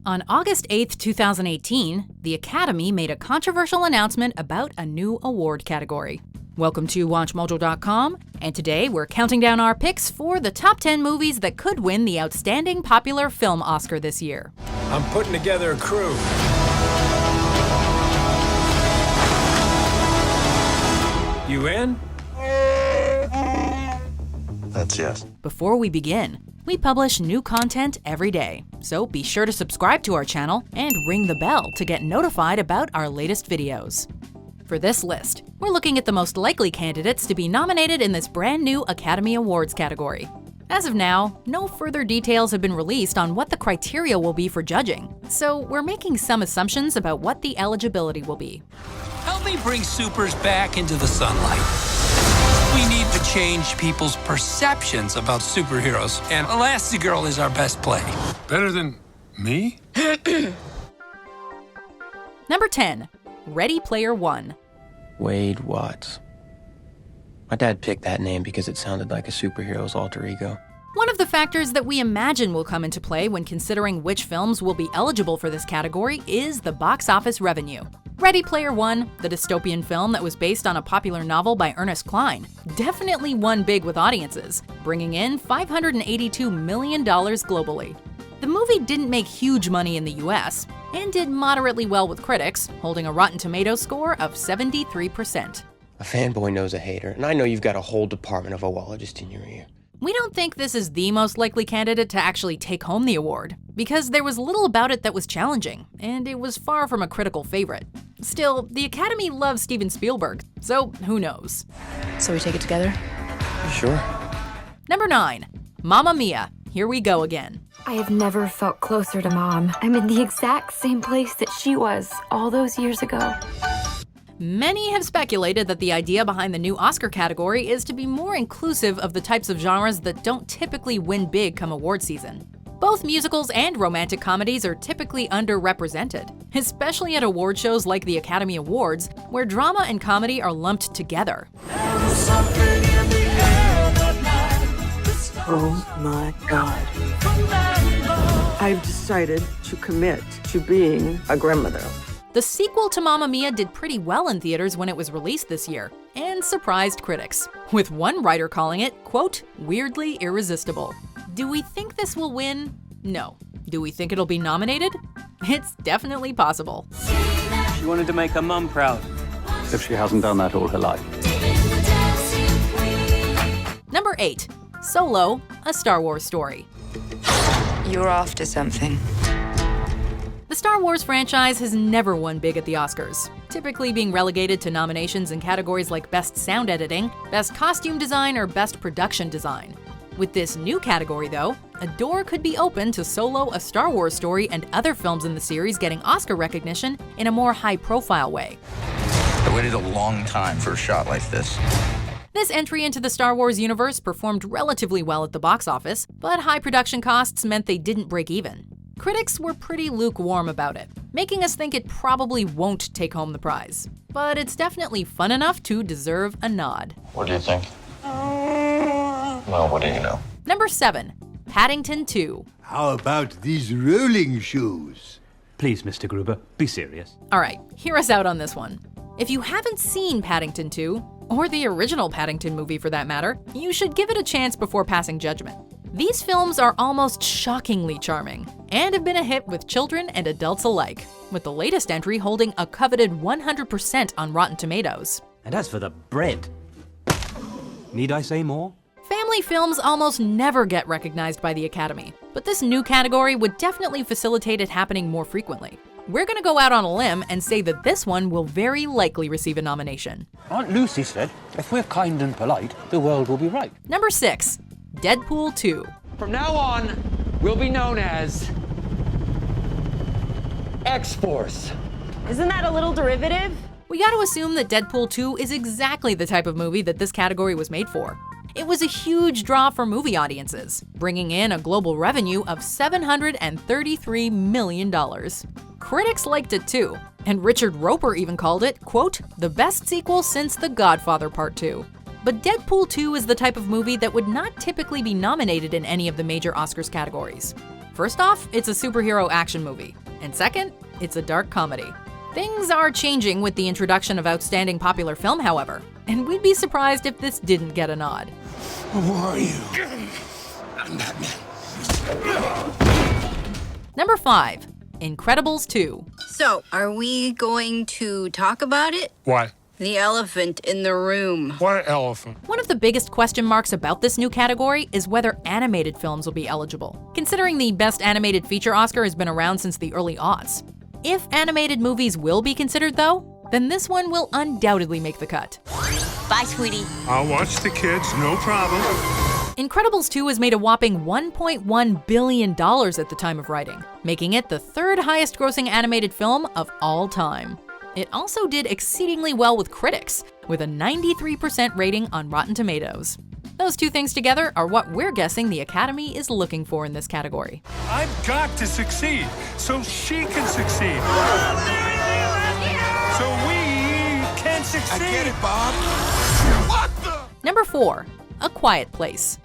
On August 8, 2018, the Academy made a controversial announcement about a new award category. Welcome to WatchMojo.com, and today we're counting down our picks for the top 10 movies that could win the Outstanding Popular Film Oscar this year. I'm putting together a crew. You in? That's yes. Before we begin, we publish new content every day, so be sure to subscribe to our channel and ring the bell to get notified about our latest videos. For this list, we're looking at the most likely candidates to be nominated in this brand new Academy Awards category. As of now, no further details have been released on what the criteria will be for judging, so we're making some assumptions about what the eligibility will be. Help me bring supers back into the sunlight. We need to change people's perceptions about superheroes, and Elastigirl is our best play. Better than me? Number 10. Ready Player One. Wade Watts. My dad picked that name because it sounded like a superhero's alter ego. One of the factors that we imagine will come into play when considering which films will be eligible for this category is the box office revenue. Ready Player One, the dystopian film that was based on a popular novel by Ernest Cline, definitely won big with audiences, bringing in $582 million globally. The movie didn't make huge money in the US, and did moderately well with critics, holding a Rotten Tomatoes score of 73%. A fanboy knows a hater, and I know you've got a whole department of oologists in your ear. We don't think this is the most likely candidate to actually take home the award, because there was little about it that was challenging, and it was far from a critical favorite. Still, the Academy loves Steven Spielberg, so who knows? So we take it together? Sure. Number 9. Mamma Mia! Here we go again. I have never felt closer to Mom. I'm in the exact same place that she was all those years ago. Many have speculated that the idea behind the new Oscar category is to be more inclusive of the types of genres that don't typically win big come award season. Both musicals and romantic comedies are typically underrepresented, especially at award shows like the Academy Awards, where drama and comedy are lumped together. Oh my God. I've decided to commit to being a grandmother. The sequel to Mamma Mia did pretty well in theaters when it was released this year, and surprised critics, with one writer calling it, quote, weirdly irresistible. Do we think this will win? No. Do we think it'll be nominated? It's definitely possible. She wanted to make her mum proud. If she hasn't done that all her life. Number 8. Solo, a Star Wars story. You're off to something. The Star Wars franchise has never won big at the Oscars, typically being relegated to nominations in categories like Best Sound Editing, Best Costume Design, or Best Production Design. With this new category, though, a door could be open to Solo, a Star Wars story, and other films in the series getting Oscar recognition in a more high-profile way. I waited a long time for a shot like this. This entry into the Star Wars universe performed relatively well at the box office, but high production costs meant they didn't break even. Critics were pretty lukewarm about it, making us think it probably won't take home the prize. But it's definitely fun enough to deserve a nod. What do you think? Well, what do you know? Number 7. Paddington 2. How about these rolling shoes? Please, Mr. Gruber, be serious. Alright, hear us out on this one. If you haven't seen Paddington 2, or the original Paddington movie for that matter, you should give it a chance before passing judgment. These films are almost shockingly charming, and have been a hit with children and adults alike, with the latest entry holding a coveted 100% on Rotten Tomatoes. And as for the bread, need I say more? Family films almost never get recognized by the Academy, but this new category would definitely facilitate it happening more frequently. We're gonna go out on a limb and say that this one will very likely receive a nomination. Aunt Lucy said, if we're kind and polite, the world will be right. Number 6. Deadpool 2. From now on, we'll be known as X-Force. Isn't that a little derivative? We gotta assume that Deadpool 2 is exactly the type of movie that this category was made for. It was a huge draw for movie audiences, bringing in a global revenue of $733 million. Critics liked it too, and Richard Roeper even called it, quote, the best sequel since The Godfather Part 2. But Deadpool 2 is the type of movie that would not typically be nominated in any of the major Oscars categories. First off, it's a superhero action movie. And second, it's a dark comedy. Things are changing with the introduction of outstanding popular film, however, and we'd be surprised if this didn't get a nod. Who are you? I'm Batman. Number 5. Incredibles 2. So, are we going to talk about it? What? The elephant in the room. What elephant? One of the biggest question marks about this new category is whether animated films will be eligible, considering the Best Animated Feature Oscar has been around since the early aughts. If animated movies will be considered, though, then this one will undoubtedly make the cut. Bye, sweetie. I'll watch the kids, no problem. Incredibles 2 has made a whopping $1.1 billion at the time of writing, making it the third highest grossing animated film of all time. It also did exceedingly well with critics, with a 93% rating on Rotten Tomatoes. Those two things together are what we're guessing the Academy is looking for in this category. I've got to succeed so she can succeed. So we can succeed. I get it, Bob. What the? Number 4. A Quiet Place.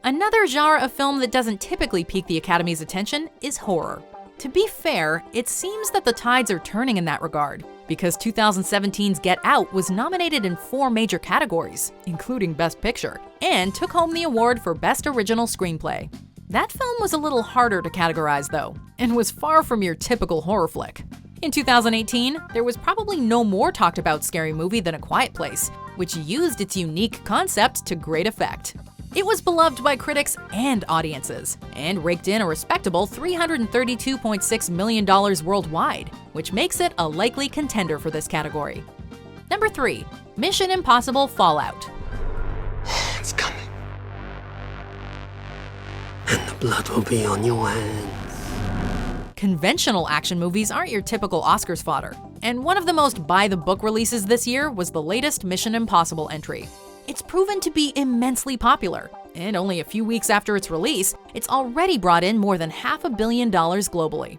Another genre of film that doesn't typically pique the Academy's attention is horror. To be fair, it seems that the tides are turning in that regard, because 2017's Get Out was nominated in 4 major categories, including Best Picture, and took home the award for Best Original Screenplay. That film was a little harder to categorize, though, and was far from your typical horror flick. In 2018, there was probably no more talked about scary movie than A Quiet Place, which used its unique concept to great effect. It was beloved by critics and audiences, and raked in a respectable $332.6 million worldwide, which makes it a likely contender for this category. Number 3. Mission Impossible Fallout. It's coming. And the blood will be on your hands. Conventional action movies aren't your typical Oscars fodder, and one of the most by-the-book releases this year was the latest Mission Impossible entry. It's proven to be immensely popular, and only a few weeks after its release, it's already brought in more than $500 million globally.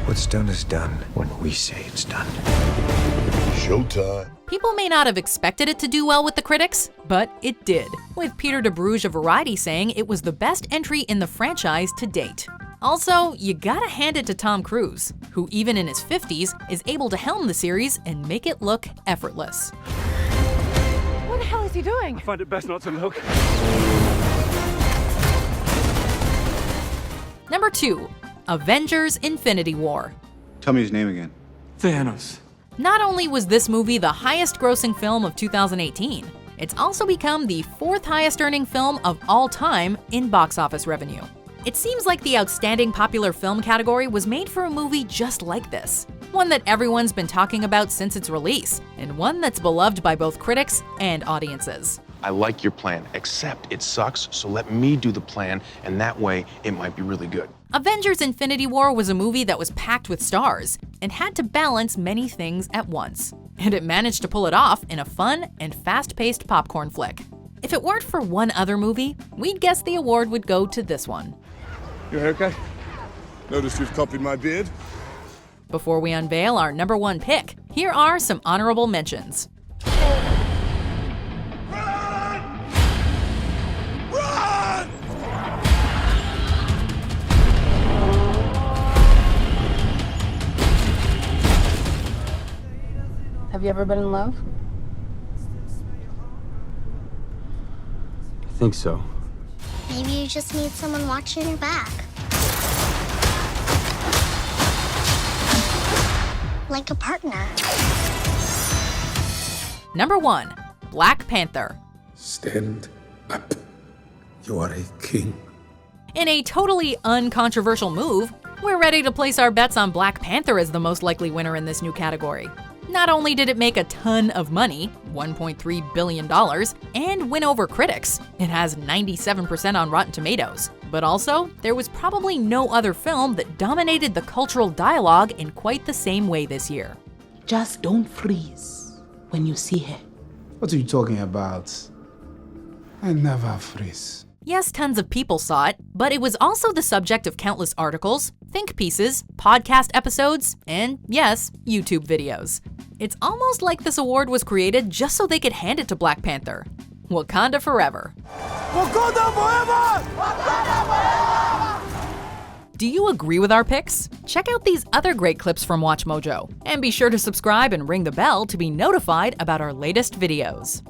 What's done is done when we say it's done. Showtime. People may not have expected it to do well with the critics, but it did, with Peter de Bruges of Variety saying it was the best entry in the franchise to date. Also, you gotta hand it to Tom Cruise, who even in his 50s is able to helm the series and make it look effortless. What the hell is he doing? I find it best not to look. Number 2. Avengers Infinity War. Tell me his name again. Thanos. Not only was this movie the highest grossing film of 2018, it's also become the 4th highest earning film of all time in box office revenue. It seems like the outstanding popular film category was made for a movie just like this. One that everyone's been talking about since its release, and one that's beloved by both critics and audiences. I like your plan, except it sucks, so let me do the plan, and that way it might be really good. Avengers Infinity War was a movie that was packed with stars and had to balance many things at once. And it managed to pull it off in a fun and fast-paced popcorn flick. If it weren't for one other movie, we'd guess the award would go to this one. Your haircut? Noticed you've copied my beard. Before we unveil our number 1 pick, here are some honorable mentions. Have you ever been in love? I think so. Maybe you just need someone watching your back. Like a partner. Number 1. Black Panther. Stand up. You are a king. In a totally uncontroversial move, we're ready to place our bets on Black Panther as the most likely winner in this new category. Not only did it make a ton of money, $1.3 billion, and win over critics, it has 97% on Rotten Tomatoes, but also, there was probably no other film that dominated the cultural dialogue in quite the same way this year. Just don't freeze when you see her. What are you talking about? I never freeze. Yes, tons of people saw it, but it was also the subject of countless articles, think pieces, podcast episodes, and yes, YouTube videos. It's almost like this award was created just so they could hand it to Black Panther. Wakanda forever. Wakanda forever! Wakanda forever! Do you agree with our picks? Check out these other great clips from WatchMojo, and be sure to subscribe and ring the bell to be notified about our latest videos.